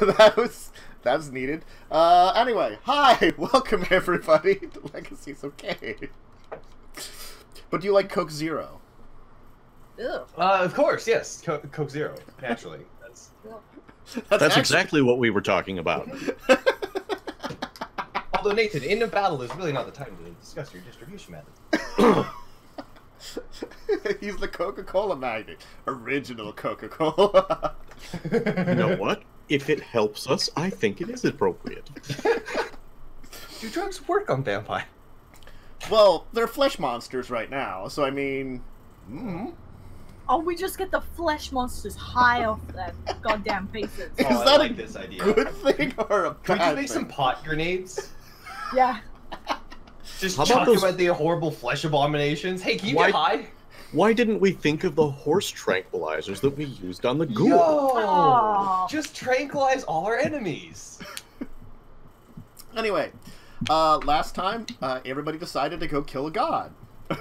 That was needed. Anyway, hi, welcome everybody to Legacies of Caine. But do you like Coke Zero? Ew. Of course, yes. Coke Zero, naturally. That's exactly what we were talking about. Although, Nathan, in a battle is really not the time to discuss your distribution method. He's the Coca-Cola magnet. Original Coca-Cola. You know what? If it helps us, I think it is appropriate. Do drugs work on vampire? Well, they're flesh monsters right now, so I mean... Oh, we just get the flesh monsters high off their goddamn faces. Is I that like a this idea. good thing or a Can we bad just make some thing? pot grenades? Yeah. Just How about talk those- about the horrible flesh abominations. Hey, can you Why- get high? Why didn't we think of the horse tranquilizers that we used on the ghoul? Yo! Oh. Just tranquilize all our enemies. Anyway, last time, everybody decided to go kill a god,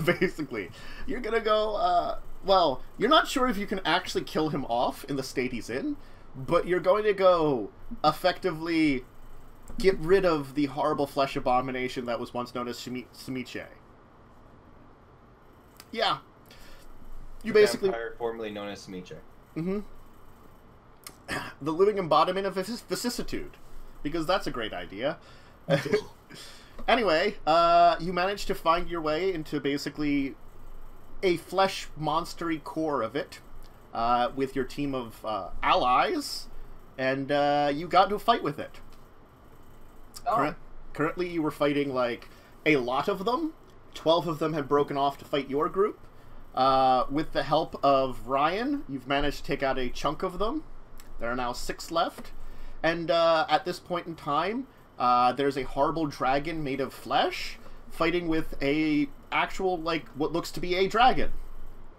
basically. You're gonna go, well, you're not sure if you can actually kill him off in the state he's in, but you're going to go effectively get rid of the horrible flesh abomination that was once known as Tzimisce. Yeah. You basically... Vampire formerly known as Tzimisce. The living embodiment of vicissitude, because that's a great idea. Anyway, you managed to find your way into basically a flesh monstery core of it, with your team of allies, and you got into a fight with it. Oh. Currently, you were fighting like a lot of them. 12 of them had broken off to fight your group. With the help of Ryan, you've managed to take out a chunk of them. There are now 6 left. And at this point in time, there's a horrible dragon made of flesh fighting with a actual, like, what looks to be a dragon.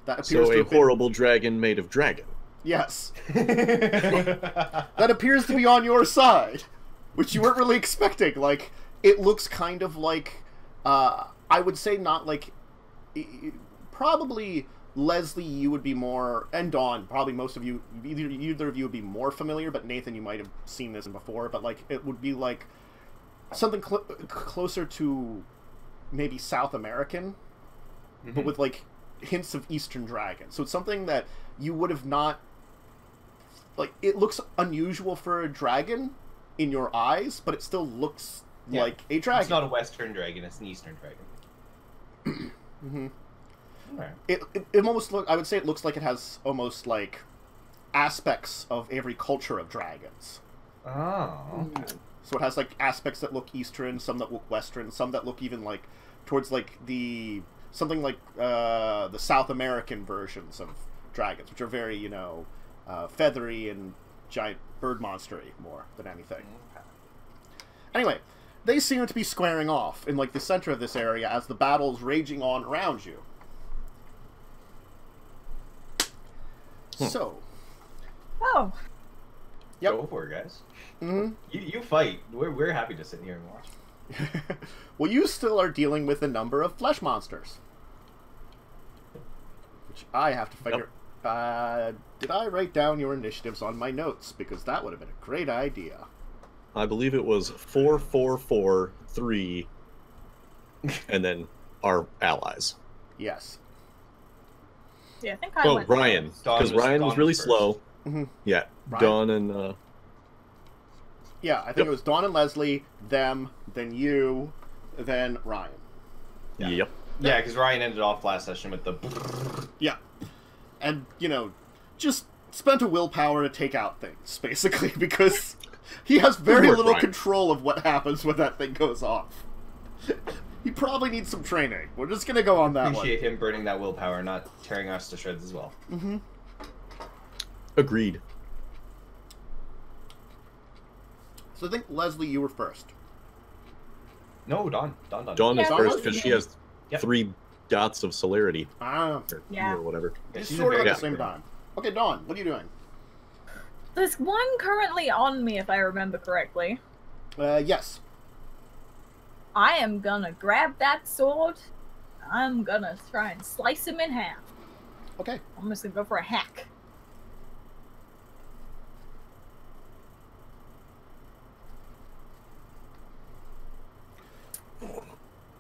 That appears So to a have been... horrible dragon made of dragon. Yes. That appears to be on your side, which you weren't really expecting. Like, it looks kind of like, I would say not like... Probably Leslie, you would be more, and Dawn, probably most of you, either of you would be more familiar, but Nathan, you might have seen this before, but like, it would be like something closer to maybe South American, but with like hints of Eastern dragon. So it's something that you would have not, like, it looks unusual for a dragon in your eyes, but it still looks like a dragon. It's not a Western dragon, it's an Eastern dragon. It almost look. I would say it looks like it has almost like aspects of every culture of dragons. Oh. So it has like aspects that look Eastern, some that look Western, some that look even like towards like the something like the South American versions of dragons, which are very, you know, feathery and giant bird monstery more than anything. Anyway, they seem to be squaring off in like the center of this area as the battle's raging on around you. So. Oh. Yep. Go for it, guys. Mm-hmm. You fight. We're happy to sit here and watch. Well, you still are dealing with a number of flesh monsters. Which I have to figure... did I write down your initiatives on my notes? Because that would have been a great idea. I believe it was 4, 4, 4, 3, and then our allies. Yes. Yeah, I think I Oh, went. Ryan, because Ryan was really slow. Mm-hmm. Yeah, Ryan. Dawn and... Yeah, I think it was Dawn and Leslie, them, then you, then Ryan. Yeah. Yep. Yeah, because Ryan ended off last session with the... Yeah. And, you know, just spent a willpower to take out things, basically, because he has very Good work, little Ryan. control of what happens when that thing goes off. He probably needs some training. We're just gonna go on that Appreciate him burning that willpower, not tearing us to shreds as well. one. Mm-hmm. Agreed. So I think, Leslie, you were first. No, Dawn. Dawn is Yeah, first Leslie. because she has 3 dots of celerity. Ah. Yeah. Or whatever. Yeah, Just she's a sort of at very the same good girl. time. Okay, Dawn, what are you doing? There's one currently on me, if I remember correctly. Yes. I am gonna grab that sword. I'm gonna try and slice him in half. Okay. I'm just gonna go for a hack.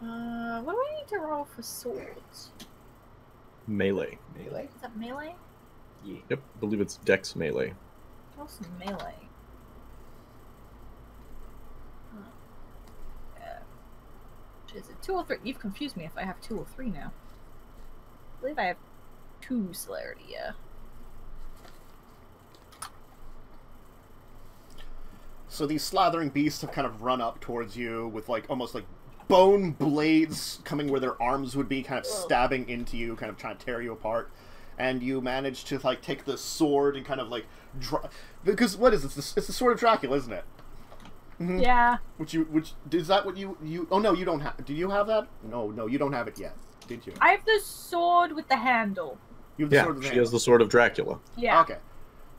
What do I need to roll for swords? Melee. Melee? Is that melee? Yeah. Yep, I believe it's Dex melee. Roll some melee. Is it 2 or 3? You've confused me if I have 2 or 3 now. I believe I have 2 celerity, yeah. So these slathering beasts have kind of run up towards you with like almost like bone blades coming where their arms would be, kind of stabbing into you, kind of trying to tear you apart. And you manage to like take the sword and kind of like because what is this? It's the sword of Dracula, isn't it? Mm-hmm. Yeah. Which is that what you? Oh no, you don't have. Do you have that? No, you don't have it yet. Did you? I have the sword with the handle. You have the Yeah, sword with the she handle. has the sword of Dracula. Yeah. Okay.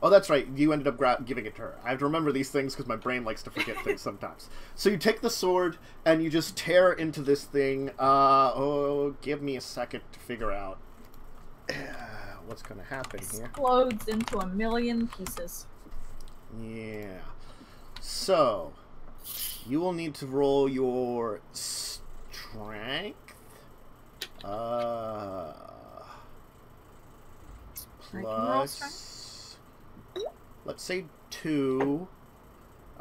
Oh, that's right. You ended up giving it to her. I have to remember these things because my brain likes to forget things sometimes. So you take the sword and you just tear into this thing. Give me a second to figure out what's going to happen here. Explodes into a million pieces. Yeah. So, you will need to roll your strength. Plus, let's say 2,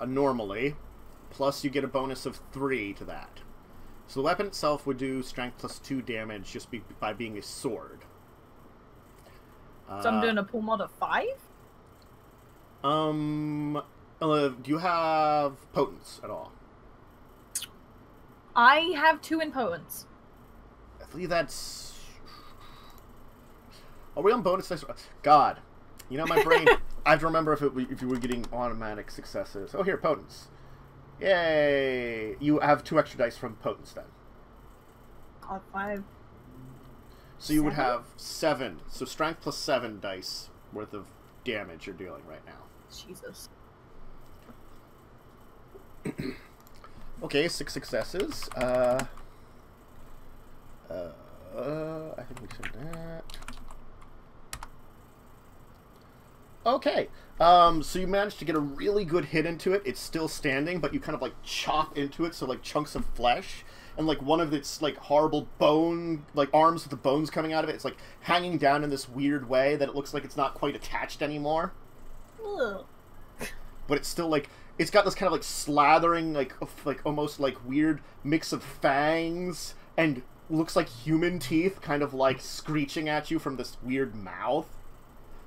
normally, plus you get a bonus of 3 to that. So the weapon itself would do strength plus 2 damage just by being a sword. So I'm doing a pull mod of 5? Do you have potence at all? I have 2 in potence. I believe that's... Are we on bonus dice? God. You know, my brain... I have to remember if you were getting automatic successes. Oh, here, potence. Yay! You have 2 extra dice from potence, then. God, 5. So you would have 7. So strength plus 7 dice worth of damage you're dealing right now. Jesus. Okay, 6 successes. I think we said that. Okay. So you managed to get a really good hit into it. It's still standing, but you kind of like chop into it, so like chunks of flesh, and like one of its like horrible bone, like arms with the bones coming out of it, it's like hanging down in this weird way that it looks like it's not quite attached anymore. Ugh. But it's still like it's got this kind of like slathering, like almost like weird mix of fangs and looks like human teeth, kind of like screeching at you from this weird mouth,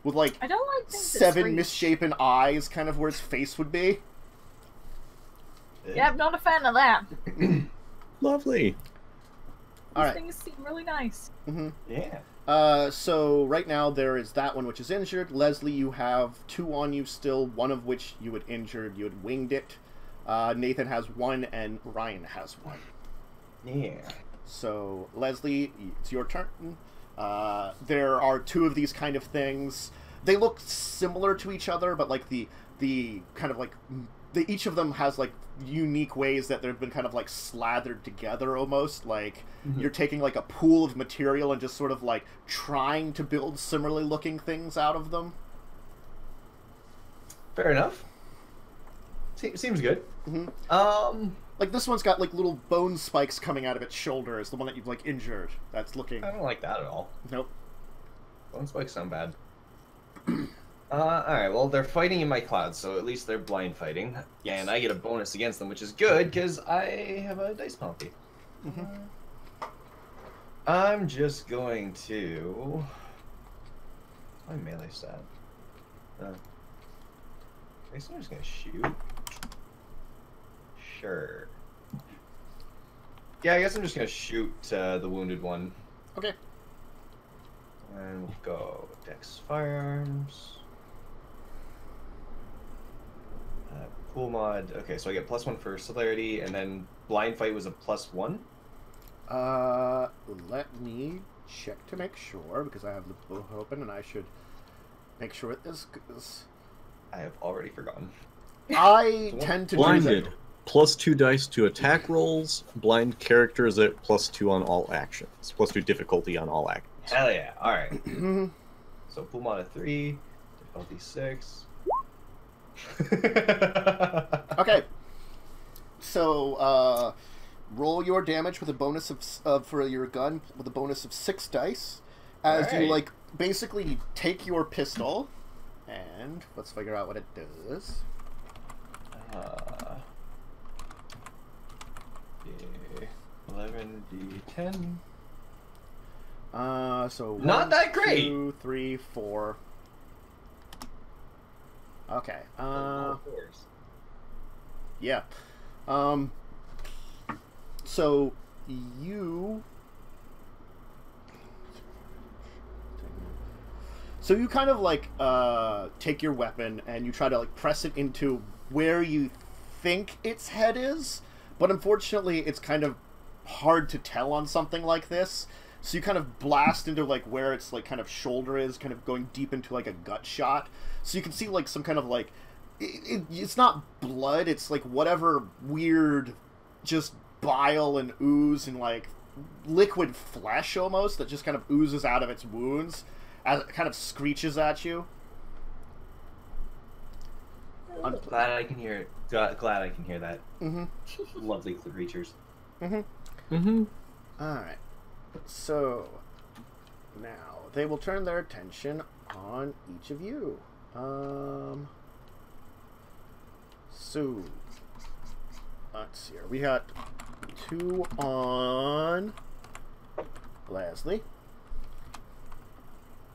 with like I don't like things that 7 screech. misshapen eyes, kind of where its face would be. Yeah, I'm not a fan of that. Lovely. These All right. things seem really nice. Mm-hmm. Yeah. So right now there is that one which is injured. Leslie, you have 2 on you still, one of which you had injured. You had winged it. Nathan has 1, and Ryan has 1. Yeah. So Leslie, it's your turn. There are 2 of these kind of things. They look similar to each other, but like the kind of like each of them has like unique ways that they've been kind of like slathered together almost. Like you're taking like a pool of material and just sort of like trying to build similarly looking things out of them. Fair enough. Seems good. Like this one's got like little bone spikes coming out of its shoulders, the one that you've like injured. That's looking... I don't like that at all. Nope. Bone spikes sound bad. Alright, well, they're fighting in my clouds, so at least they're blind fighting. Yes. And I get a bonus against them, which is good, because I have a dice penalty. I'm just going to... My melee stat. I guess I'm just going to shoot. Sure. Yeah, I guess I'm just going to shoot the wounded one. Okay. And we'll go Dex Firearms. Pool mod. Okay, so I get +1 for celerity, and then blind fight was a +1. Let me check to make sure, because I have the book open, and I should make sure it is... I have already forgotten. I tend to do Blinded. that. +2 dice to attack rolls. Blind characters at +2 on all actions. +2 difficulty on all actions. Hell yeah! All right. So pool mod of 3, difficulty 6. Okay. So, roll your damage with a bonus of for your gun with a bonus of 6 dice, as you like basically take your pistol, and let's figure out what it does. 11d10. So not that great. 2, 3, 4. Okay. Yeah. So you kind of like take your weapon and you try to like press it into where you think its head is, but unfortunately it's kind of hard to tell on something like this. So you kind of blast into like where its like kind of shoulder is, kind of going deep into like a gut shot. So you can see like some kind of like it's not blood, it's like whatever weird just bile and ooze and like liquid flesh almost that just kind of oozes out of its wounds as it kind of screeches at you. I'm glad I can hear it. Glad I can hear that. Mm-hmm. Lovely creatures. Mm-hmm. Mm-hmm. Alright. So now they will turn their attention on each of you. So let's see here. We got 2 on Leslie.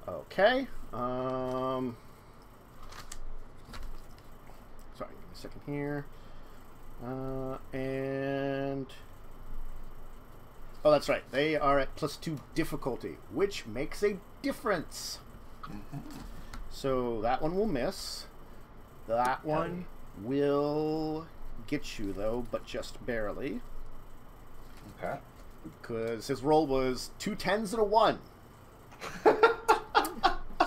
Okay. Sorry, give me a second here. And oh, that's right. They are at +2 difficulty, which makes a difference. So that one will miss. That one will get you, though, but just barely. Okay. Because his roll was 2 10s and a 1.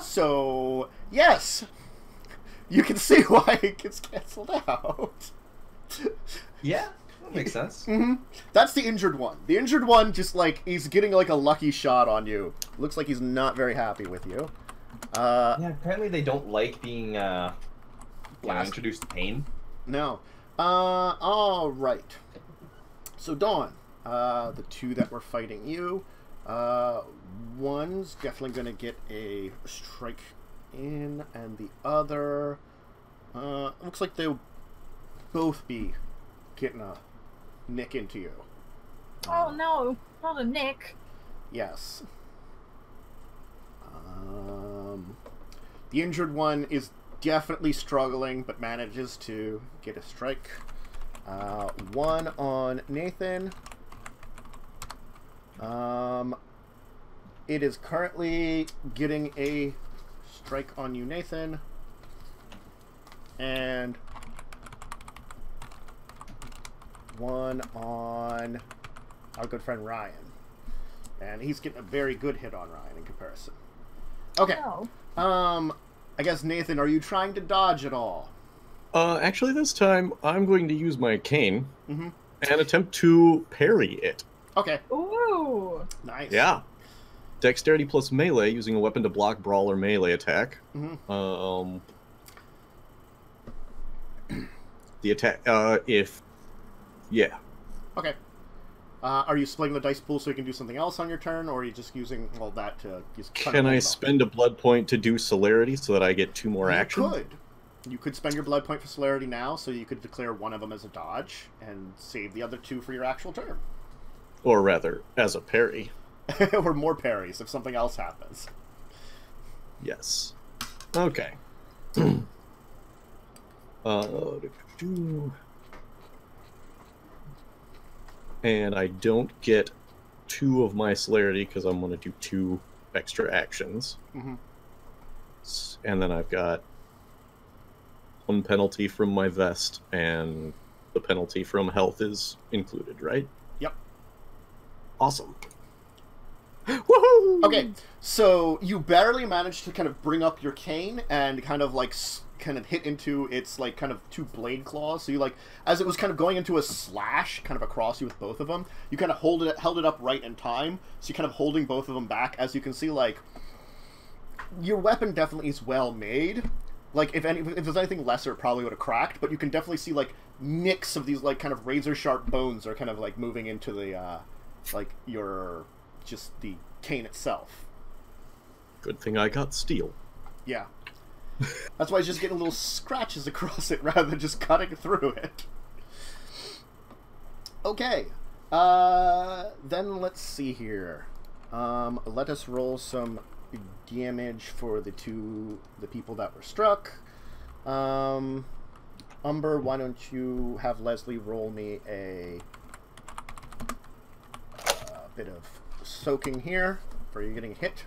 So, yes! You can see why it gets canceled out. Yeah, that makes sense. That's the injured one. The injured one just, like, he's getting, like, a lucky shot on you. Looks like he's not very happy with you. Yeah, apparently they don't like being, introduced to pain. No. Alright. So, Dawn, the 2 that were fighting you, one's definitely going to get a strike in, and the other, looks like they'll both be getting a nick into you. Oh no, not a nick. Yes. The injured one is definitely struggling, but manages to get a strike. 1 on Nathan. It is currently getting a strike on you, Nathan. And 1 on our good friend Ryan. And he's getting a very good hit on Ryan in comparison. Okay. No. I guess, Nathan, are you trying to dodge at all? Actually, this time I'm going to use my cane Mm-hmm. and attempt to parry it. Okay. Ooh. Nice. Yeah. Dexterity plus melee, using a weapon to block brawl or melee attack. Mm-hmm. The attack, yeah. Okay. Are you splitting the dice pool so you can do something else on your turn, or are you just using all that to just... Can I spend a blood point to do celerity so that I get 2 more actions? You could spend your blood point for celerity now, so you could declare one of them as a dodge, and save the other 2 for your actual turn. Or rather, as a parry. Or more parries if something else happens. Yes. Okay. And I don't get 2 of my celerity because I'm going to do 2 extra actions. Mm-hmm. And then I've got 1 penalty from my vest, and the penalty from health is included, right? Yep. Awesome. Woohoo! Okay, so you barely managed to kind of bring up your cane and kind of like hit into its like kind of 2 blade claws. So you like, as it was kind of going into a slash kind of across you with both of them, you kind of held it up right in time. So you're kind of holding both of them back. As you can see, like, your weapon definitely is well made. Like, if there's anything lesser, it probably would have cracked. But you can definitely see, like, nicks of these like kind of razor sharp bones are kind of like moving into the like your just the cane itself. Good thing I got steel. Yeah. That's why he's just getting little scratches across it rather than just cutting through it. Okay. Then let's see here. Let us roll some damage for the people that were struck. Umber, why don't you have Leslie roll me a bit of soaking here for you getting hit.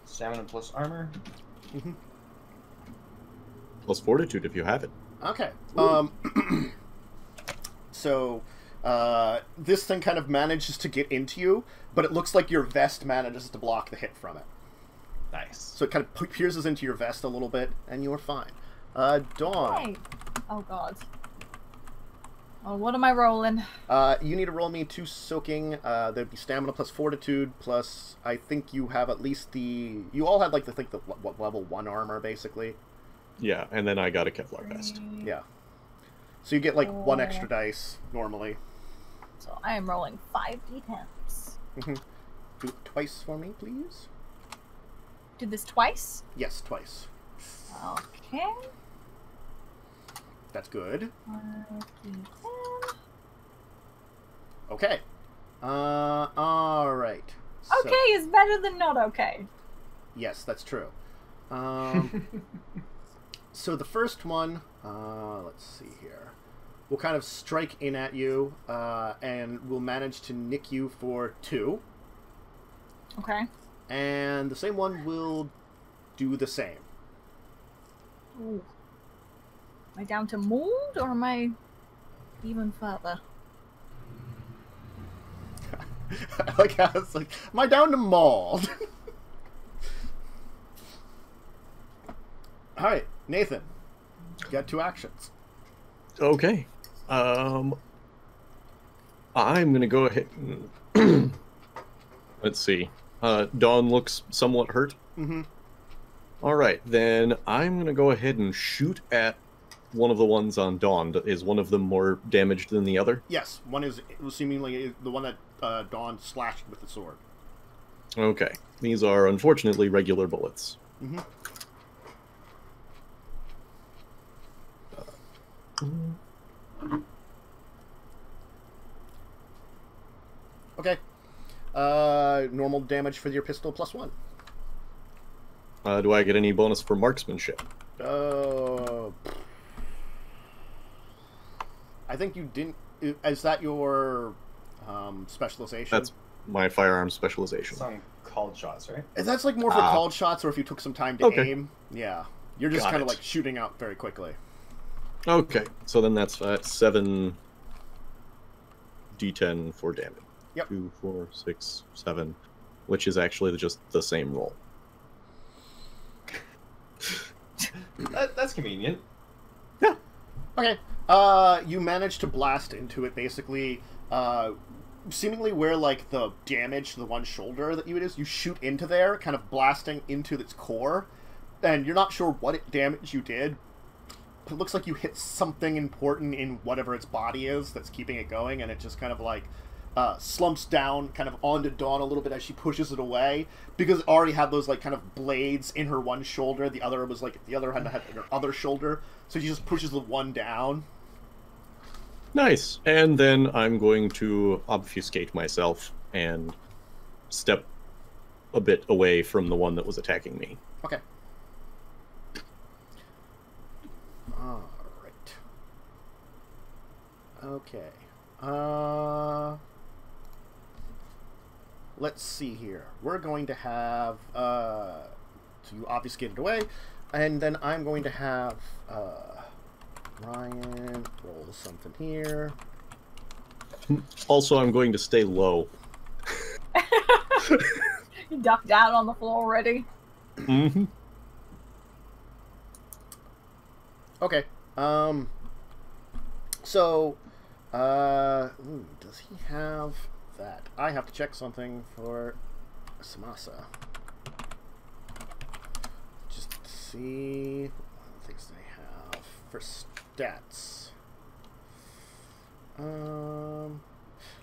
Stamina plus armor. Mm-hmm. Plus fortitude if you have it. Okay. So, this thing kind of manages to get into you, but it looks like your vest manages to block the hit from it. Nice. So it kind of pierces into your vest a little bit, and you are fine. Dawn. Hey. Oh, God. Oh, what am I rolling? You need to roll me 2 soaking. There'd be stamina plus fortitude, plus I think you have at least the... You all had, like, the level 1 armor, basically. Yeah, and then I got a Kevlar vest. Yeah. So you get, like, 1 extra dice, normally. So I am rolling 5d10s. Mm-hmm. Do it twice for me, please. Do this twice? Yes, twice. Okay. That's good. 5d10. Okay. Alright. Okay is better than not okay. Yes, that's true. So the first one, let's see here. We'll kind of strike in at you, and we'll manage to nick you for 2. Okay. And the same one will do the same. Ooh. Am I down to mold, or am I even further? I like how it's like, am I down to mauled? Alright, Nathan. You got 2 actions. Okay. I'm gonna go ahead and... Let's see. Dawn looks somewhat hurt. Mm-hmm. Alright, then I'm gonna go ahead and shoot at one of the ones on Dawn. Is one of them more damaged than the other? Yes, one is seemingly the one that Dawn slashed with the sword. Okay. These are unfortunately regular bullets. Mm-hmm. Okay. Normal damage for your pistol plus 1. Do I get any bonus for marksmanship? I think you didn't... Is that your specialization? That's my firearm specialization. Some called shots, right? That's like more for called shots, or if you took some time to aim. Yeah. You're just kind of like shooting out very quickly. Okay, so then that's 7 d10 for damage. Yep. 2, 4, 6, 7, which is actually just the same roll. That's convenient. Yeah. Okay. You manage to blast into it, basically, seemingly where, like, the damage to the one shoulder that you shoot into there, kind of blasting into its core, and you're not sure what damage you did. It looks like you hit something important in whatever its body is that's keeping it going, and it just kind of, like, slumps down kind of onto Dawn a little bit as she pushes it away, because it already had those, like, kind of blades in her one shoulder. The other was, like, the other hand had her other shoulder, so she just pushes the one down. Nice. And then I'm going to obfuscate myself and step a bit away from the one that was attacking me. Okay. Alright. Okay. Let's see here. We're going to have, so you obfuscated away, and then I'm going to have, Ryan roll something here. Also, I'm going to stay low. You ducked down on the floor already. Mm-hmm. Okay. So, does he have that? I have to check something for Tzimisce. Just to see what things they for stats.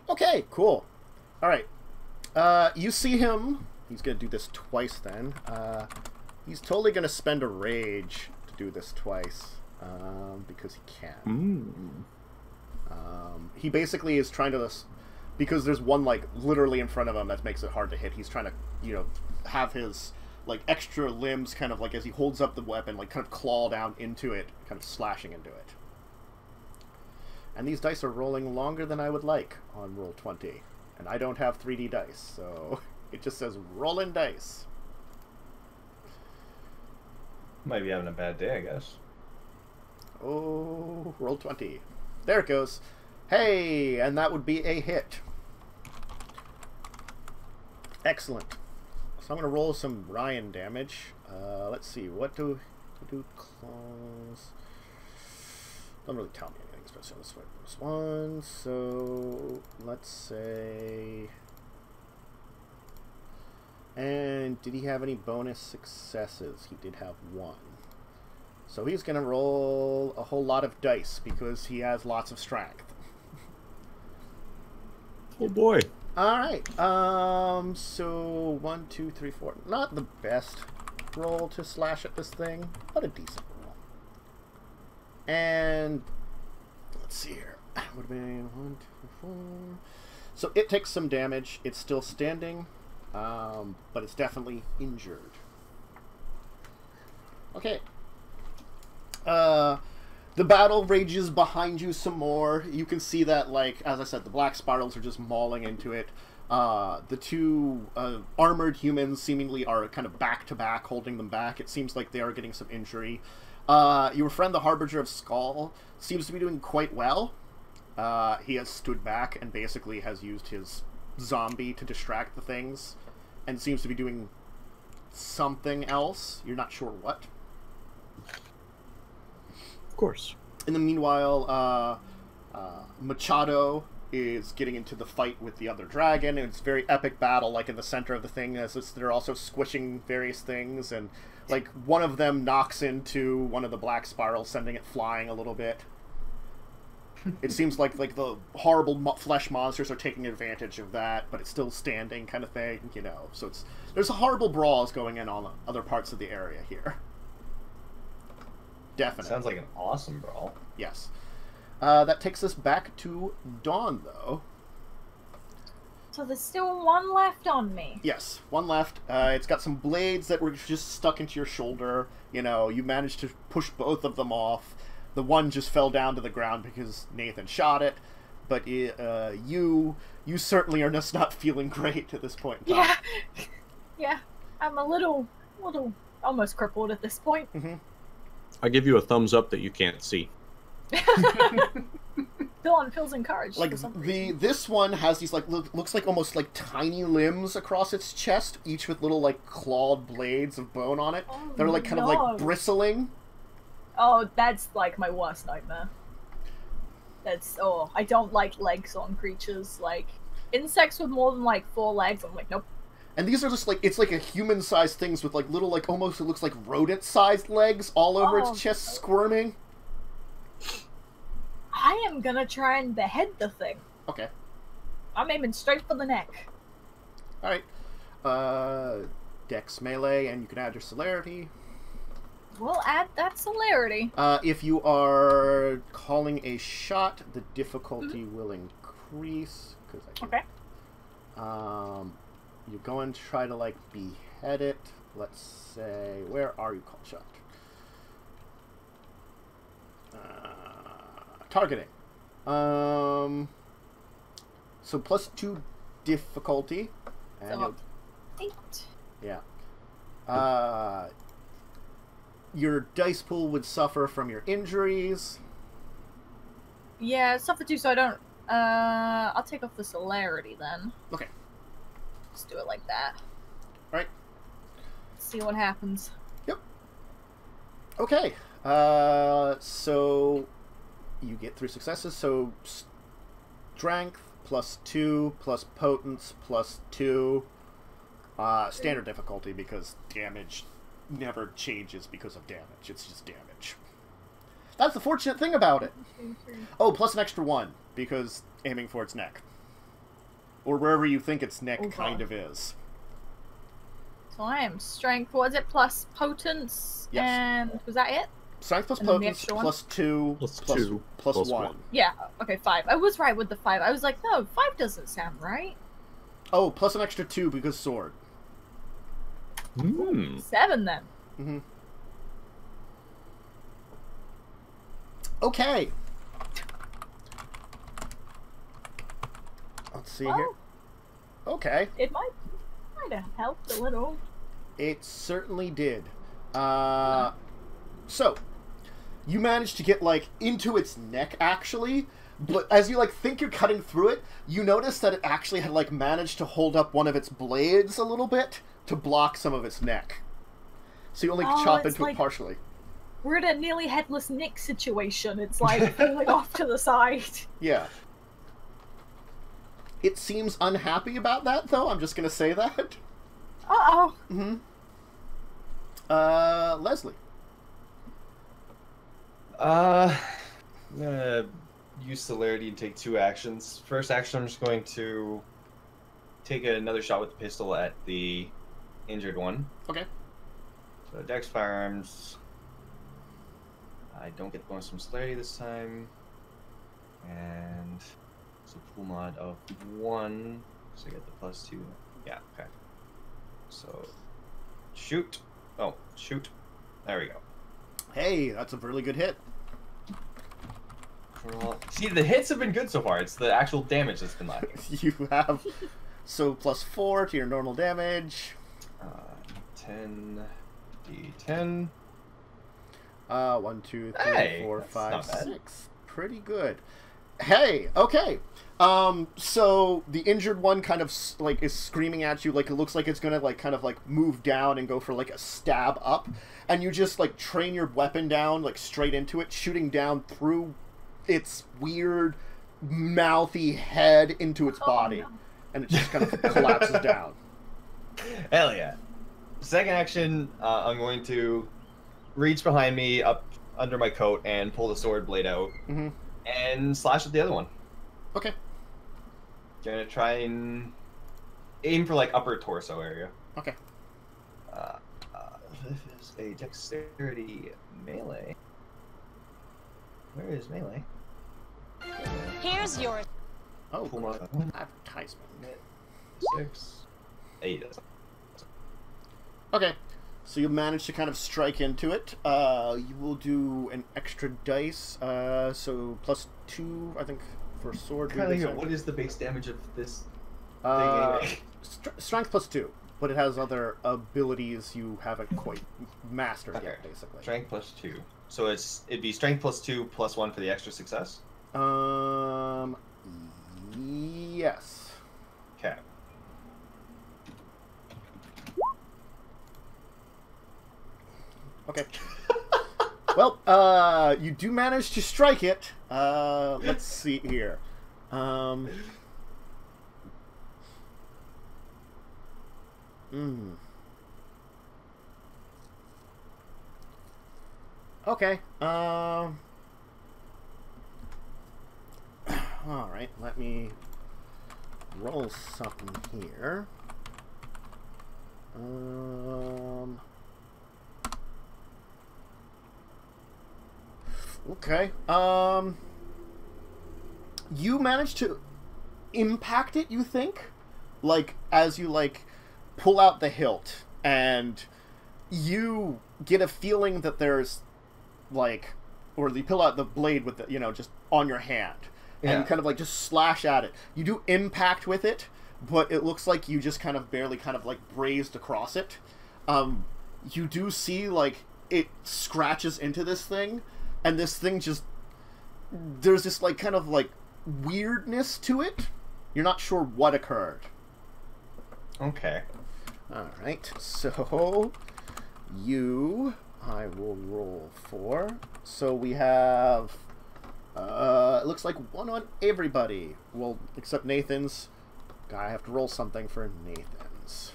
Okay, cool. All right. You see him. He's gonna do this twice then. He's totally gonna spend a rage to do this twice, because he can. He basically is trying to, because there's one like literally in front of him that makes it hard to hit. He's trying to, you know, have his like extra limbs kind of like as he holds up the weapon, like kind of claw down into it, kind of slashing into it. And these dice are rolling longer than I would like on roll 20, and I don't have 3D dice, so it just says rolling dice. Might be having a bad day, I guess. Oh, roll 20. There it goes. Hey, and that would be a hit. Excellent. So I'm going to roll some Ryan damage. Let's see, what do claws? Don't really tell me anything special this way. Plus one, so let's say... And did he have any bonus successes? He did have one. So he's going to roll a whole lot of dice because he has lots of strength. Oh boy. Alright, so 1, 2, 3, 4. Not the best roll to slash at this thing, but a decent roll. And let's see here. Would have been 1, 2, 4. So it takes some damage. It's still standing, but it's definitely injured. Okay. The battle rages behind you some more. You can see that, like, as I said, the black spirals are just mauling into it. The two armored humans seemingly are kind of back-to-back, holding them back. It seems like they are getting some injury. Your friend, the Harbinger of Skull, seems to be doing quite well. He has stood back and basically has used his zombie to distract the things, and seems to be doing something else. You're not sure what. Of course. In the meanwhile, Machado is getting into the fight with the other dragon, and it's a very epic battle, like in the center of the thing, as they're also squishing various things, and like one of them knocks into one of the black spirals, sending it flying a little bit. It seems like the horrible flesh monsters are taking advantage of that, but it's still standing, kind of thing, you know. So there's a horrible brawls going on other parts of the area here. Definitely. Sounds like an awesome brawl. Yes. That takes us back to Dawn, though. So there's still one left on me. Yes, one left. It's got some blades that were just stuck into your shoulder. You know, you managed to push both of them off. The one just fell down to the ground because Nathan shot it. But you certainly are just not feeling great at this point in time. Yeah. Yeah. I'm a little almost crippled at this point. Mm-hmm. I give you a thumbs up that you can't see. Dylan feels encouraged. Like this one has these like looks like almost like tiny limbs across its chest, each with little like clawed blades of bone on it. Oh, They're like kind of like bristling. Oh, that's like my worst nightmare. I don't like legs on creatures. Like insects with more than like 4 legs, I'm like, nope. And these are just like, it's like a human-sized things with like little like almost it looks like rodent-sized legs all over its chest, squirming. I am gonna try and behead the thing. Okay. I'm aiming straight for the neck. Alright. Dex melee, and you can add your celerity. We'll add that celerity. If you are calling a shot, the difficulty will increase. Okay. You're going to try to, like, behead it. Let's say... Where are you called shot? Targeting. So plus 2 difficulty. And So, 8. yeah. Your dice pool would suffer from your injuries. Yeah, suffer 2, so I don't... I'll take off the celerity then. Okay. Just do it like that. Right. See what happens. Yep. Okay. So you get 3 successes. So strength plus 2 plus potence plus 2. Standard difficulty because damage never changes because of damage. It's just damage. That's the fortunate thing about it. 1, 2, 3. Oh, plus an extra 1, because aiming for its neck. Or wherever you think its neck kind of is. So I am strength. What was it? Plus potence? Yes. And was that it? Strength plus And then the potence extra one? plus 2 Plus plus 2 plus plus 1. 1. Yeah. Okay, 5. I was right with the 5. I was like, no, 5 doesn't sound right. Oh, plus an extra 2 because sword. 7 then. Mm-hmm. Okay. Let's see here. Well, Okay. it might have helped a little. It certainly did. So, you managed to get, like, into its neck, actually, but as you, like, think you're cutting through it, you notice that it actually had, like, managed to hold up one of its blades a little bit to block some of its neck. So you only chop into it partially. We're in a nearly headless Nick situation. It's like falling off to the side. Yeah. It seems unhappy about that, though. I'm just gonna say that. Uh-oh. Mm-hmm. Leslie. I'm gonna use celerity and take 2 actions. First action, I'm just going to take another shot with the pistol at the injured one. Okay. So Dex Firearms. I don't get bonus from celerity this time. And it's a pool mod of 1. So I get the plus 2. Yeah, okay. So shoot. Oh, shoot. There we go. Hey, that's a really good hit. See, the hits have been good so far. It's the actual damage that's been lacking. You have so plus 4 to your normal damage. 10 d10. 1, 2, 3, Hey, 4, that's 5, not bad. 6. Pretty good. Hey, okay. So the injured one kind of like is screaming at you, like it looks like it's gonna like kind of like move down and go for like a stab up, and you just like train your weapon down like straight into it, shooting down through its weird mouthy head into its body, no. and it just kind of collapses down. Hell yeah. Second action, I'm going to reach behind me up under my coat and pull the sword blade out and slash at the other one. Okay. Gonna try and aim for like upper torso area. Okay. This is a dexterity melee. Where is melee? Here's your Oh, Pull my advertisement. 6, 8. Okay, so you manage to kind of strike into it. You will do an extra dice, so plus 2, I think, for sword. What is the base damage of this thing anyway? Strength plus 2, but it has other abilities you haven't quite mastered Okay. yet, basically. Strength plus 2. So it'd be strength plus 2 plus 1 for the extra success? Yes. Okay. Okay. Well, you do manage to strike it. Let's see here. Okay. Alright, let me roll something here. Okay. You managed to impact it, you think? Like, as you, like, pull out the hilt, and you get a feeling that there's, like, or you pull out the blade with the, you know, just on your hand. And you kind of, like, just slash at it. You do impact with it, but it looks like you just kind of barely kind of, like, brazed across it. You do see, like, it scratches into this thing, and this thing just... There's this, like, kind of, like, weirdness to it. You're not sure what occurred. Okay. Alright, so... I will roll for. So we have... it looks like 1 on everybody. Well, except Nathan's. I have to roll something for Nathan's.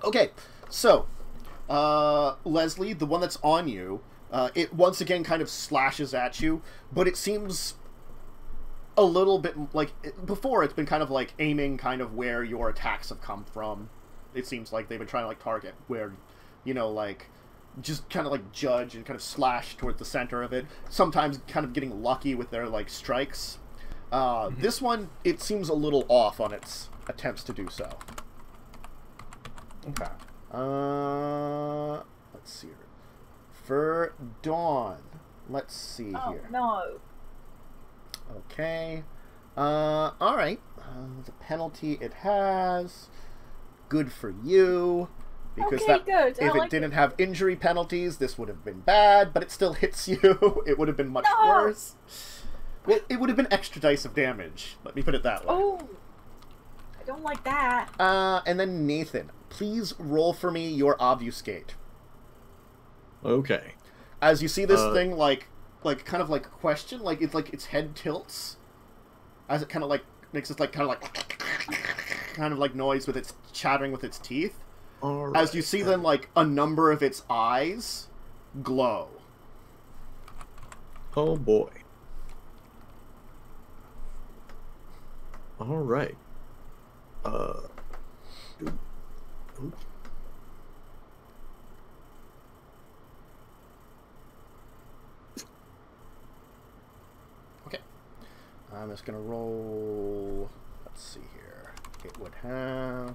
Okay, so Leslie, the one that's on you, it once again kind of slashes at you, but it seems a little bit like before. It's been kind of like aiming kind of where your attacks have come from. It seems like they've been trying to like target where, you know, like just kind of like judge and kind of slash towards the center of it. Sometimes kind of getting lucky with their like strikes. This one, it seems a little off on its attempts to do so. Okay. Let's see here. For Dawn, let's see here. Oh, no. Okay. Alright. The penalty it has. Good for you. Because Okay, good. I if like it didn't it. have injury penalties, this would have been bad, but it still hits you. It would have been much No! worse. Well, it would have been extra dice of damage. Let me put it that way. Oh, I don't like that. And then Nathan, please roll for me your obfuscate. Okay. As you see this thing, like kind of like question, like its head tilts, as it kind of like makes this like kind of like noise with its chattering with its teeth. All right. As you see then like a number of its eyes glow. Oh boy. All right. Okay. I'm just gonna roll. Let's see here. It would have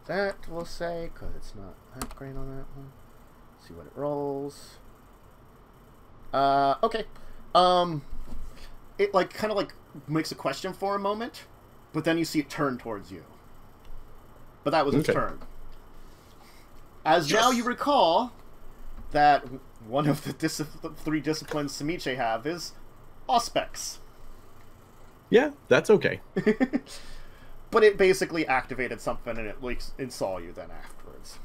that, we'll say, because it's not that great on that one. Let's see what it rolls. Okay. It like kind of like makes a question for a moment, but then you see it turn towards you. But that was its Okay. turn. As now you recall that one of the three disciplines Tzimisce have is Auspex. Yeah, that's okay. But it basically activated something and it saw you then afterwards.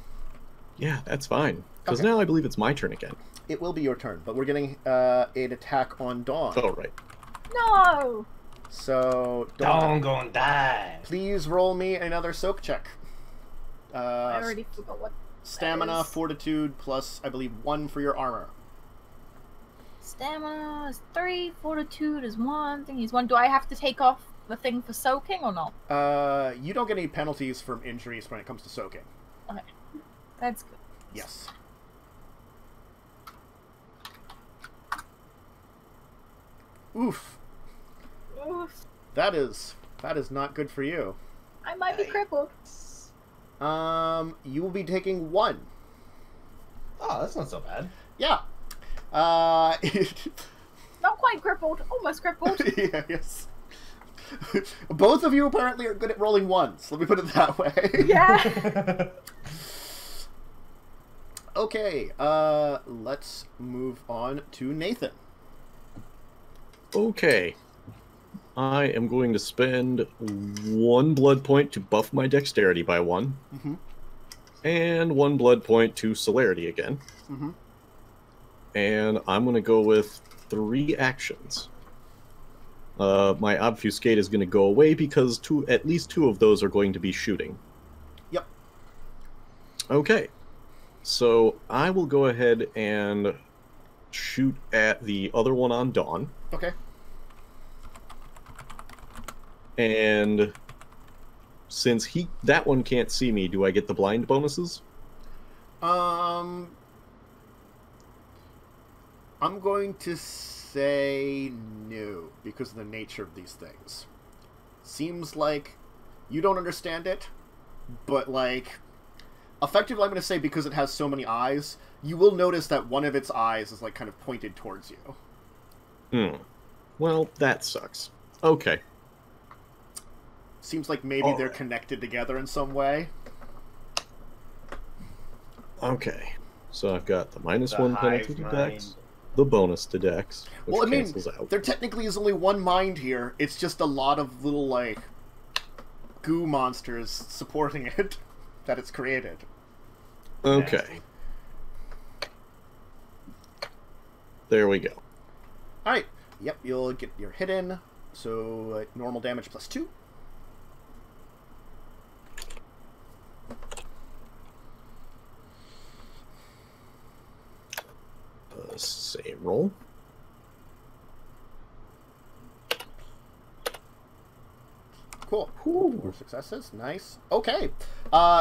Yeah, that's fine. Because Okay. now I believe it's my turn again. It will be your turn, but we're getting an attack on Dawn. Oh, right. No! So, Dawn Dawn, gonna die. please roll me another soak check. I already forgot what Stamina, is. fortitude, plus, I believe, 1 for your armor. Stamina is 3, fortitude is 1, thingy is 1. Do I have to take off the thing for soaking or not? You don't get any penalties from injuries when it comes to soaking. Okay. That's good. Yes. Oof. Oof. That is not good for you. I might be crippled. You will be taking 1. Oh, that's not so bad. Yeah. Not quite crippled. Almost crippled. Yeah, yes. Both of you apparently are good at rolling ones. Let me put it that way. Yeah. Okay, let's move on to Nathan. Okay. I am going to spend 1 blood point to buff my dexterity by 1. Mm-hmm. And 1 blood point to celerity again. Mm-hmm. And I'm going to go with 3 actions. My obfuscate is going to go away because at least 2 of those are going to be shooting. Yep. Okay. So I will go ahead and shoot at the other one on Dawn. Okay. And since that one can't see me, do I get the blind bonuses? I'm going to say no, because of the nature of these things. Seems like you don't understand it, but like, effectively I'm going to say because it has so many eyes, you will notice that one of its eyes is like kind of pointed towards you. Well, that sucks. Okay. Seems like maybe they're Alright. connected together in some way. Okay. So I've got the -1 The penalty to hive dex, mind. the bonus to dex, which Well, I mean, cancels out. there technically is only one mind here. It's just a lot of little, like, goo monsters supporting it that it's created. Okay. There we go. Alright. Yep, you'll get your hit in. So, normal damage plus 2. save roll. Cool. 4 successes. Nice. Okay.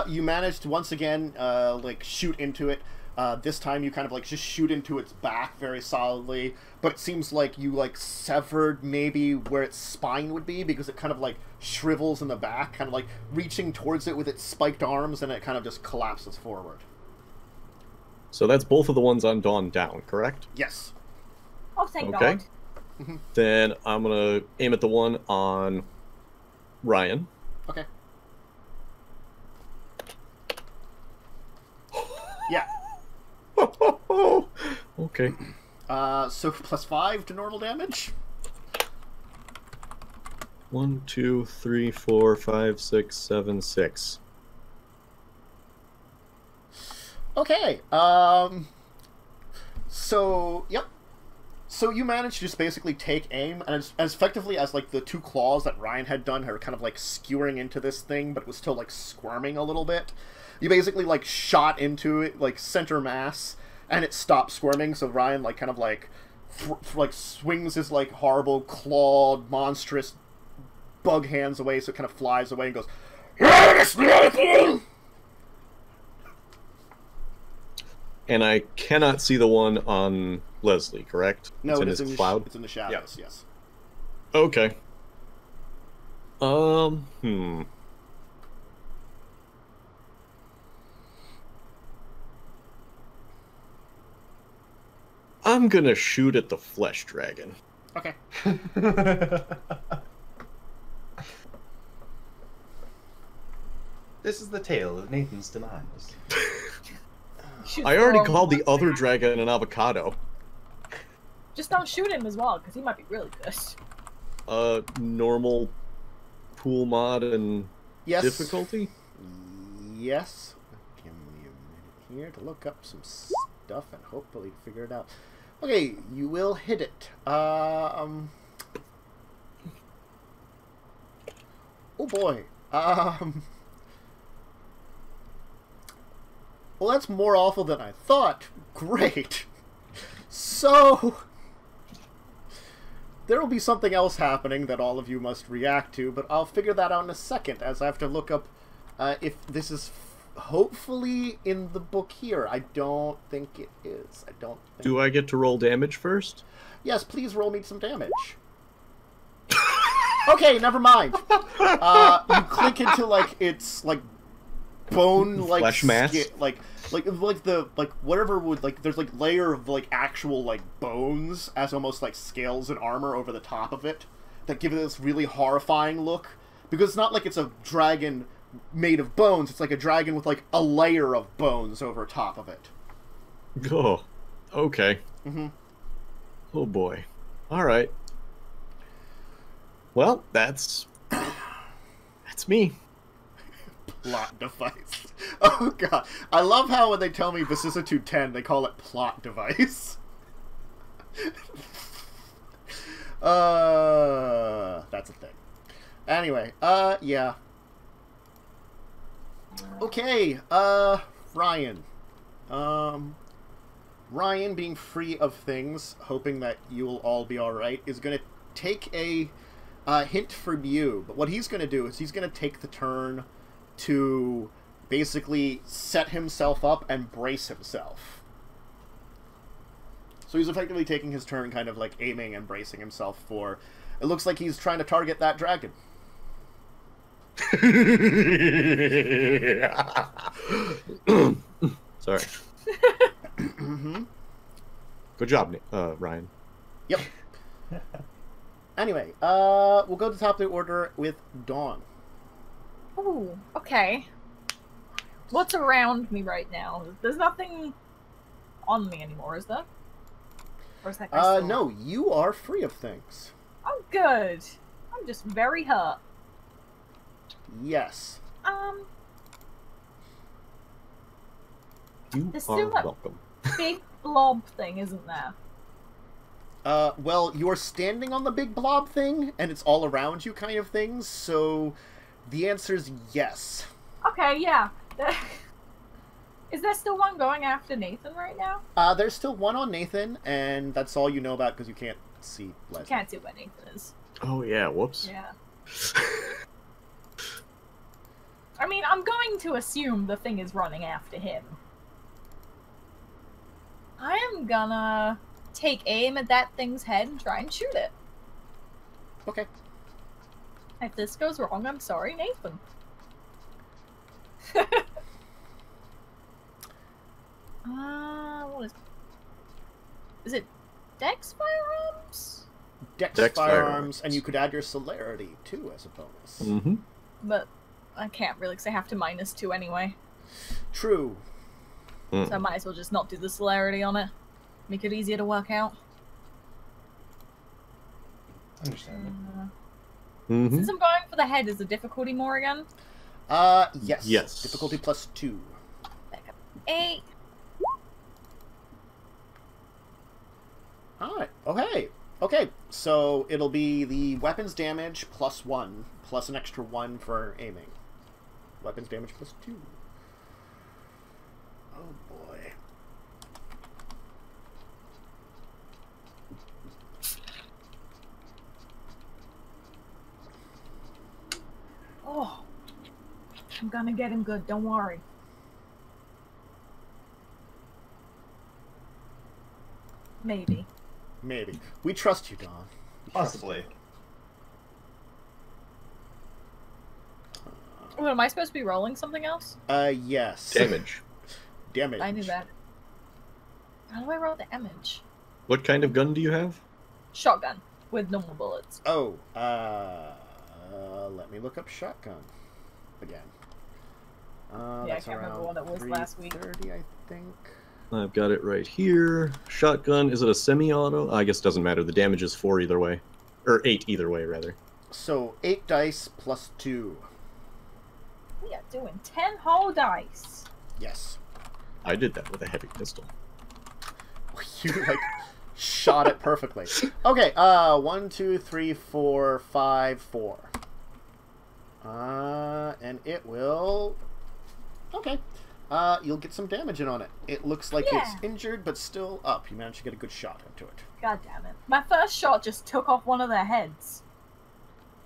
You managed to once again, like, shoot into it. This time you kind of, like, just shoot into its back very solidly. But it seems like you, like, severed maybe where its spine would be, because it kind of, like, shrivels in the back, kind of, like, reaching towards it with its spiked arms, and it kind of just collapses forward. So that's both of the ones on Dawn down, correct? Yes. Oh, thank Okay. God. Then I'm going to aim at the one on Ryan. Okay. Yeah. Okay. So +5 to normal damage. 1, 2, 3, 4, 5, 6, 7, 6. Okay. So, yep. So you managed to just basically take aim, and as effectively as, like, the 2 claws that Ryan had done are kind of, like, skewering into this thing, but it was still, like, squirming a little bit. You basically, like, shot into it, like, center mass, and it stopped squirming, so Ryan, like, kind of, like, swings his, like, horrible, clawed, monstrous bug hands away, so it kind of flies away and goes, And I cannot see the one on Leslie, correct? No, it's in it's his in cloud? It's in the shadows, yes. Okay. I'm gonna shoot at the flesh dragon. Okay. This is the tale of Nathan's demise. Shoot I already for him. called the other dragon an avocado. Just don't shoot him as well, because he might be really pissed. Normal pool mod and Yes. difficulty? Yes. Give me a minute here to look up some stuff and hopefully figure it out. Okay, you will hit it. Oh boy. Well, that's more awful than I thought. Great. So, there will be something else happening that all of you must react to, but I'll figure that out in a second, as I have to look up if this is hopefully in the book here. I don't think it is. I don't think... Do I get to roll damage first? Yes, please roll me some damage. Okay, never mind. You click into, like, it's, like, bone, like, flesh mass? like whatever would, like, there's, like, layer of, like, actual, like, bones as almost, like, scales and armor over the top of it that give it this really horrifying look. Because it's not like it's a dragon made of bones, it's like a dragon with, like, a layer of bones over top of it. Oh, okay. Oh boy. Alright. Well, that's me. Plot device. Oh god. I love how when they tell me vicissitude 10, they call it plot device. That's a thing. Anyway, yeah. Okay, Ryan. Ryan, being free of things, hoping that you'll all be alright, is gonna take a hint from you. But what he's gonna do is he's gonna take the turn to basically set himself up and brace himself. So he's effectively taking his turn, kind of like aiming and bracing himself for... It looks like he's trying to target that dragon. Sorry. Good job, Ryan. Yep. Anyway, we'll go to the top of the order with Dawn. Ooh, okay. What's around me right now? There's nothing on me anymore, is there? Or is that guy still... No, you are free of things. Oh, good. I'm just very hurt. Yes. You There's are still that welcome. big blob thing, isn't there? Well, you're standing on the big blob thing, and it's all around you kind of thing, so the answer's yes. Okay, yeah. Is there still one going after Nathan right now? There's still one on Nathan, and that's all you know about because you can't see Leslie. You can't see where Nathan is. Oh yeah, whoops. Yeah. I mean, I'm going to assume the thing is running after him. I am gonna take aim at that thing's head and try and shoot it. Okay. If this goes wrong, I'm sorry, Nathan. What is it? Dex firearms? Dex firearms, and you could add your celerity too as a bonus. Mm-hmm. But I can't really, because I have to -2 anyway. True. So I might as well just not do the celerity on it. Make it easier to work out. Understandable. Since I'm going for the head, is the difficulty more again? Yes. Yes. Difficulty +2. Back up. 8. Alright. Okay. Okay. So it'll be the weapons damage +1, plus an extra 1 for aiming. Weapons damage +2. Oh boy. Oh. I'm gonna get him good, don't worry. Maybe. Maybe. We trust you, Don. Possibly. What, am I supposed to be rolling something else? Yes. Damage. Damage. I knew that. How do I roll the damage? What kind of gun do you have? Shotgun. With normal bullets. Oh, let me look up shotgun again. Yeah, I That's can't remember around what it was last week. 330, I think. I've got it right here. Shotgun, is it a semi-auto? I guess it doesn't matter. The damage is 4 either way. Or 8 either way, rather. So, 8 dice +2. We are doing 10 whole dice. Yes. I did that with a heavy pistol. You, like, shot it perfectly. Okay, 1, 2, 3, 4, 5, 4. And it will... Okay. You'll get some damage in on it. It looks like it's injured, but still up. You managed to get a good shot into it. God damn it. My first shot just took off one of their heads.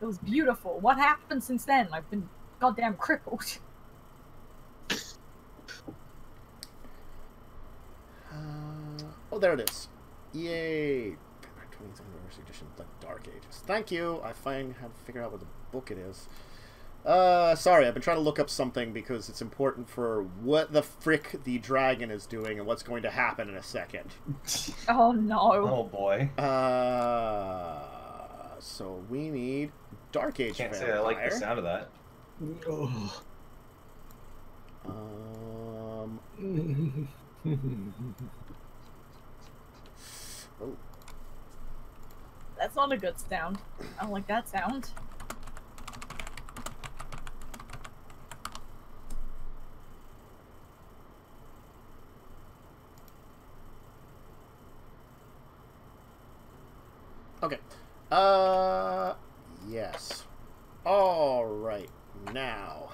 It was beautiful. What happened since then? I've been goddamn crippled. Oh, there it is. Yay! 20th Anniversary Edition, The Dark Ages. Thank you! I finally had to figure out what the book it is. Sorry, I've been trying to look up something because it's important for what the frick the dragon is doing and what's going to happen in a second. Oh no. Oh boy. So we need Dark Age Can't Vampire. say I like the sound of that. Oh. Oh. That's not a good sound. I don't like that sound. Okay. Yes. Alright. Now.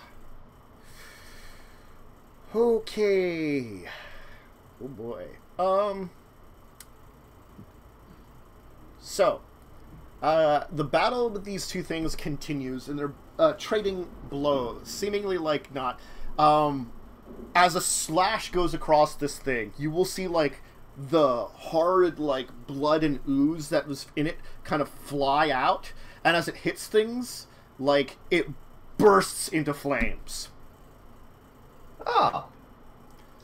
Okay. Oh boy. So, the battle with these two things continues, and they're trading blows, seemingly like not. As a slash goes across this thing, you will see like the horrid like blood and ooze that was in it kind of fly out, and as it hits things, like it bursts into flames. Oh,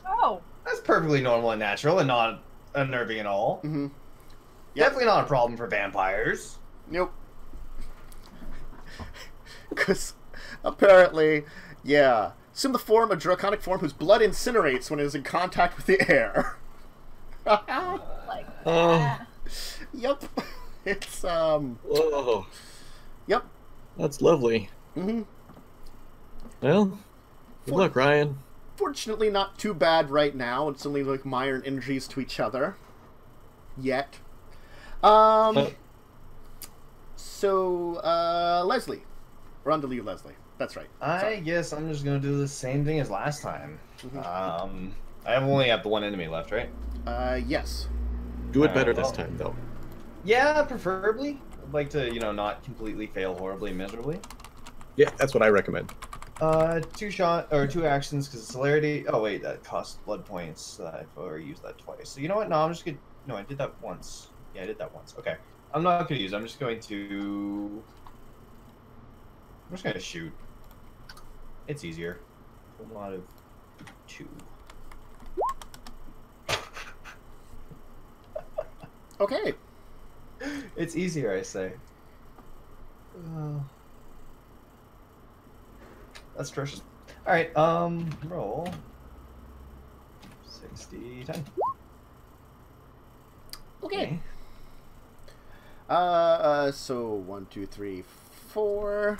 Oh. that's perfectly normal and natural and not unnerving at all. Mm-hmm. Definitely not a problem for vampires. Nope. Because apparently, yeah, assume the form a draconic form whose blood incinerates when it is in contact with the air. Like that. Yep. It's Oh, Yep. that's lovely. Mm-hmm. Well, good luck, Ryan. Fortunately, not too bad right now. It's only like minor injuries to each other. Yet. So, Leslie. We're on to you, Leslie. That's right. I guess I'm just gonna do the same thing as last time. Mhm. I only have the one enemy left, right? Yes. Do it better well. this time, though. Yeah, preferably. I'd like to, you know, not completely fail horribly and miserably. Yeah, that's what I recommend. 2 actions because celerity. Oh wait, that costs blood points. I've already used that twice. So you know what? No, I'm just gonna. No, I did that once. Yeah, I did that once. Okay, I'm not gonna use it. I'm just going to. I'm just gonna shoot. It's easier. A lot of 2. Okay. It's easier, I say. That's atrocious. Alright, roll. 60, 10. Okay. So 1, 2, 3, 4.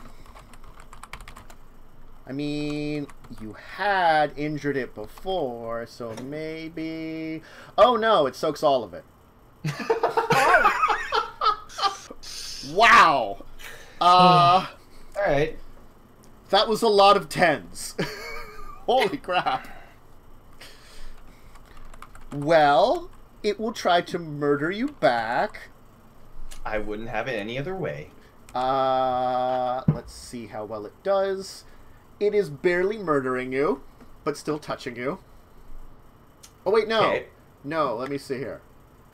I mean, you had injured it before, so maybe... Oh no, it soaks all of it. Wow. Alright. That was a lot of 10s. Holy crap. Well, it will try to murder you back. I wouldn't have it any other way. Let's see how well it does. It is barely murdering you, but still touching you. Oh, wait, no. Okay. No, let me see here.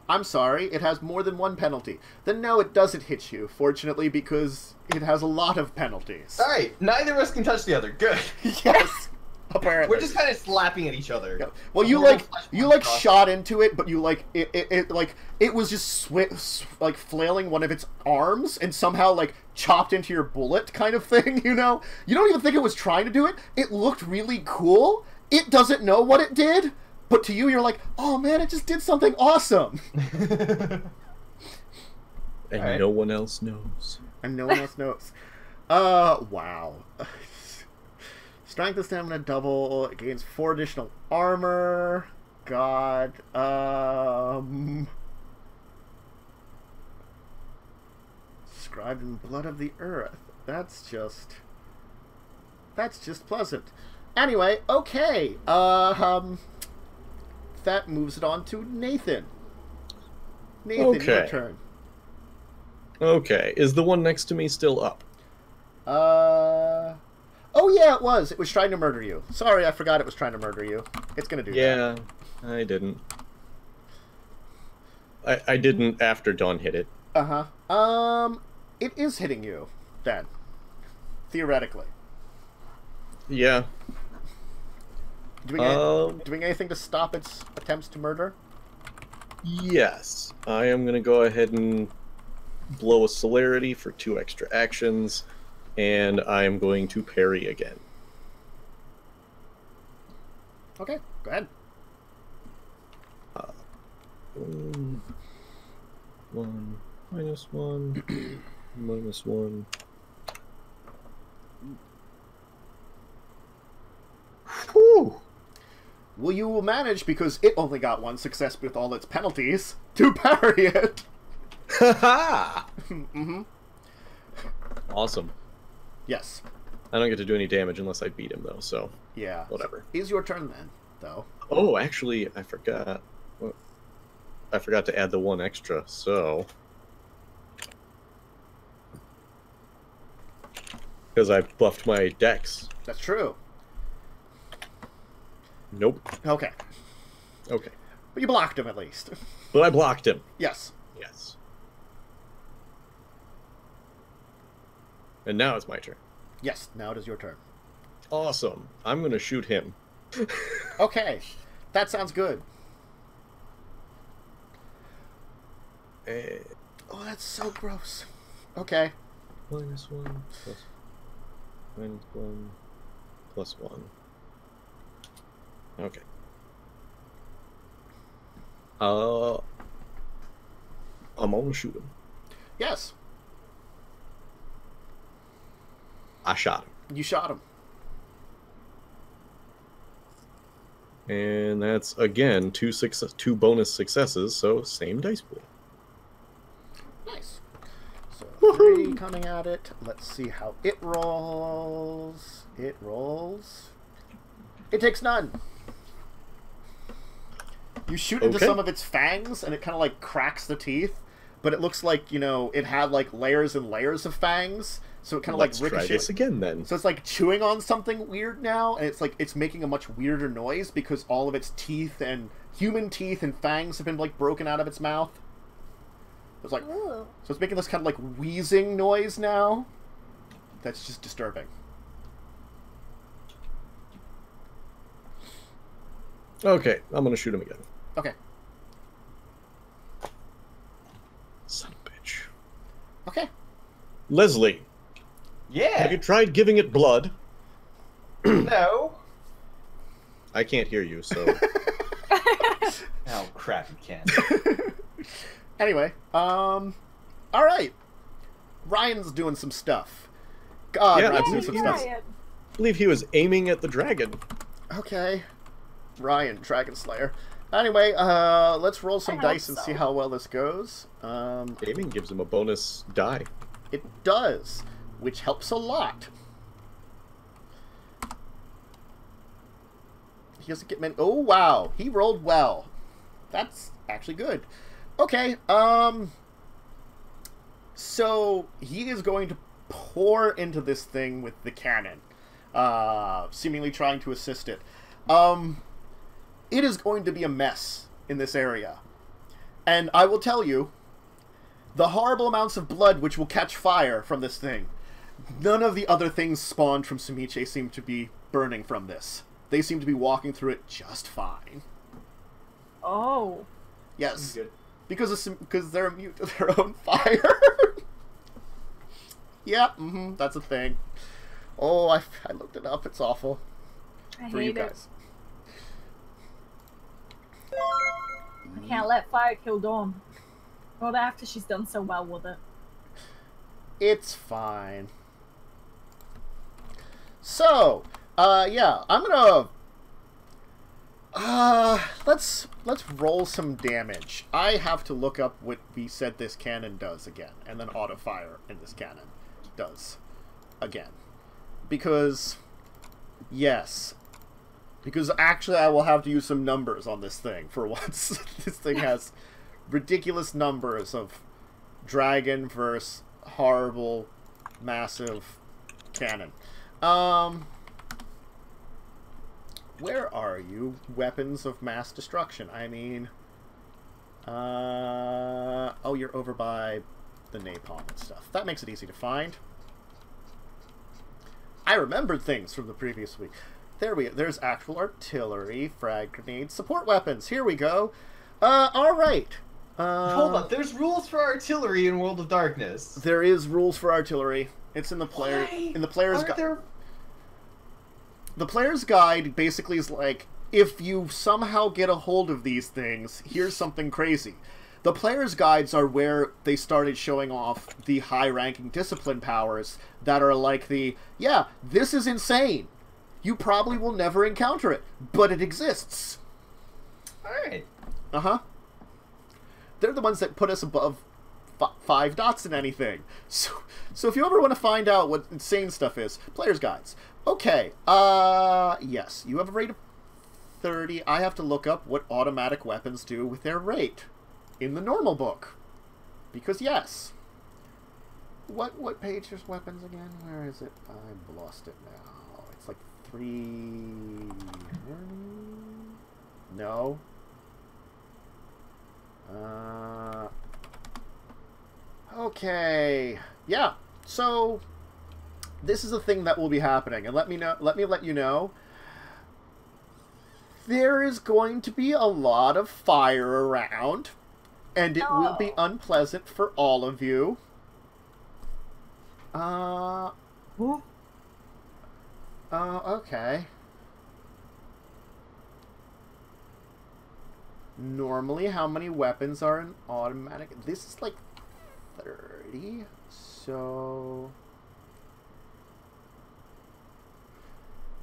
I'm sorry, it has more than 1 penalty. Then no, it doesn't hit you, fortunately, because it has a lot of penalties. Alright, neither of us can touch the other. Good. Yes, apparently. We're just kind of slapping at each other. Yeah. Well, you shot into it, but you it was just like flailing one of its arms and somehow like chopped into your bullet kind of thing, you know? You don't even think it was trying to do it. It looked really cool. It doesn't know what it did, but to you you're like, "Oh man, it just did something awesome." And Right. no one else knows. And no one else knows. Wow. Strength and stamina double, gains 4 additional armor. God. Scribed in blood of the earth. That's just pleasant. Anyway, okay. That moves it on to Nathan. Nathan, your Okay. turn. Okay, is the one next to me still up? Oh yeah, it was. It was trying to murder you. Sorry, I forgot it was trying to murder you. It's gonna do that. Yeah, I didn't. I didn't after Dawn hit it. It is hitting you, then. Theoretically. Yeah. Doing anything to stop its attempts to murder? Yes. I am going to go ahead and blow a celerity for 2 extra actions, and I am going to parry again. Okay, go ahead. 1, -1, -1. Whew! Well, you will manage, because it only got 1 success with all its penalties, to parry it. Haha! Mm-hmm. Awesome. Yes. I don't get to do any damage unless I beat him, though, so Yeah. whatever. Is your turn then, though? Oh, actually, I forgot. I forgot to add the 1 extra, so... Because I buffed my dex. That's true. Nope. Okay. Okay. But you blocked him, at least. But I blocked him. Yes. Yes. And now it's my turn. Yes, now it is your turn. Awesome. I'm going to shoot him. Okay. That sounds good. Oh, that's so gross. Okay. -1 plus -1 plus 1. Okay. I'm gonna shoot him. Yes. I shot him. You shot him. And that's, again, 2 bonus successes, so same dice pool. Nice. So, 3 coming at it. Let's see how it rolls. It rolls. It takes none. You shoot into some of its fangs, and it kind of like cracks the teeth. But it looks like, you know, it had like layers and layers of fangs. So it kind of like ricochets. Let's try this again then. So it's like chewing on something weird now, and it's like it's making a much weirder noise because all of its teeth and human teeth and fangs have been like broken out of its mouth. It's like, so it's making this kind of like wheezing noise now. That's just disturbing. Okay, I'm gonna shoot him again. Okay. Son of a bitch. Okay. Leslie. Yeah. Have you tried giving it blood? No. I can't hear you, so. Oh crap! You can't. Anyway, all right. Ryan's doing some stuff. God, Yeah, Ryan's I doing some stuff. I believe he was aiming at the dragon. Okay. Ryan, Dragon Slayer. Anyway, let's roll some dice and see how well this goes. Aiming gives him a bonus die. It does, which helps a lot. He doesn't get many. Oh, wow. He rolled well. That's actually good. Okay, so he is going to pour into this thing with the cannon, seemingly trying to assist it. It is going to be a mess in this area. And I will tell you, the horrible amounts of blood which will catch fire from this thing, none of the other things spawned from Tzimisce seem to be burning from this. They seem to be walking through it just fine. Oh. Yes. Good. Because they're immune to their own fire. Yeah, that's a thing. Oh, I looked it up. It's awful. I for you hate it. guys. I can't let fire kill Dawn. Not after she's done so well with it. It's fine. So, yeah, I'm gonna... let's roll some damage. I have to look up what we said this cannon does again, and then auto fire in this cannon does again. Because, yes. Because actually I will have to use some numbers on this thing for once. This thing has ridiculous numbers of dragon versus horrible, massive cannon. Where are you? Weapons of mass destruction. I mean... oh, you're over by the napalm and stuff. That makes it easy to find. I remembered things from the previous week. There's actual artillery, frag grenades, support weapons. Here we go. Alright. Hold on, there's rules for artillery in World of Darkness. There is rules for artillery. It's in the player... Why? In the player's guide. There... The player's guide basically is like, if you somehow get a hold of these things, here's something crazy. The player's guides are where they started showing off the high-ranking discipline powers that are like the, yeah, this is insane. You probably will never encounter it, but it exists. Alright. Uh-huh. They're the ones that put us above 5 dots in anything. So if you ever want to find out what insane stuff is, player's guides. Okay, yes, you have a rate of 30. I have to look up what automatic weapons do with their rate in the normal book. Because, yes. What page is weapons again? Where is it? I've lost it now. It's like 3... No. Okay. Yeah, so... This is a thing that will be happening, and let me let you know. There is going to be a lot of fire around, and it will be unpleasant for all of you. Okay. Normally, how many weapons are in automatic? This is like 30, so...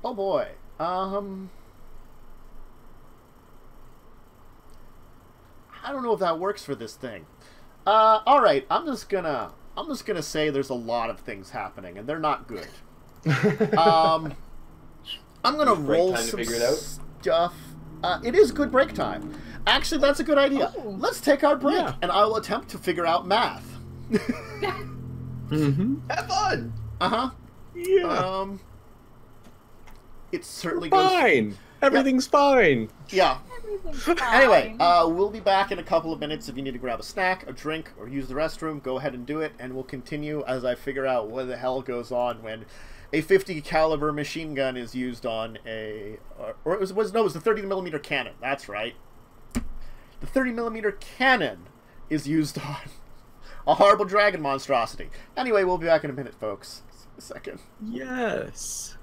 Oh boy. I don't know if that works for this thing. Alright, I'm just gonna I'm just gonna say there's a lot of things happening, and they're not good. I'm gonna roll time to some figure it out? stuff. It is good break time. Actually, that's a good idea. Oh. Let's take our break, Yeah. and I will attempt to figure out math. Mm-hmm. Have fun. Uh-huh. Yeah. It certainly goes... Fine. Everything's fine. Yeah. Everything's fine. Anyway, we'll be back in a couple of minutes. If you need to grab a snack, a drink, or use the restroom, go ahead and do it, and we'll continue as I figure out what the hell goes on when a 50 caliber machine gun is used on a... Or it was the 30mm cannon. That's right. The 30mm cannon is used on a horrible dragon monstrosity. Anyway, we'll be back in a minute, folks. A second. Yes.